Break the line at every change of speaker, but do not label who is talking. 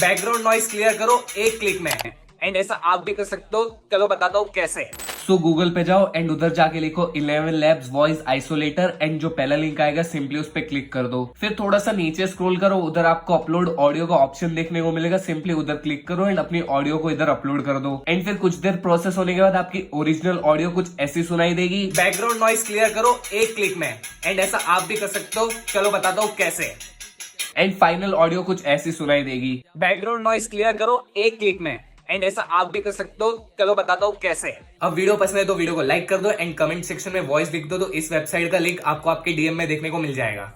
Background noise clear करो एक click में। एंड ऐसा आप भी कर सकते हो, चलो बताता हूँ कैसे। सो गूगल पे जाओ एंड उधर जाके लिखो 11 Labs वॉइस आइसोलेटर एंड जो पहला लिंक आएगा सिंपली उस पर क्लिक कर दो। फिर थोड़ा सा नीचे स्क्रॉल करो, उधर आपको अपलोड ऑडियो का ऑप्शन देखने को मिलेगा, सिंपली उधर क्लिक करो एंड अपनी ऑडियो को इधर अपलोड कर दो। एंड फिर कुछ देर प्रोसेस होने के बाद आपकी ओरिजिनल ऑडियो कुछ ऐसी सुनाई देगी। बैकग्राउंड नॉइस क्लियर करो एक क्लिक में। एंड ऐसा आप भी कर सकते हो, चलो बताता हूँ कैसे। एंड फाइनल ऑडियो कुछ ऐसी सुनाई देगी। बैकग्राउंड नॉइस क्लियर करो एक क्लिक में। एंड ऐसा आप भी कर सकते हो, चलो बताता हूँ कैसे। अब वीडियो पसंद है तो वीडियो को लाइक कर दो एंड कमेंट सेक्शन में वॉइस लिख दो, तो इस वेबसाइट का लिंक आपको आपके डीएम में देखने को मिल जाएगा।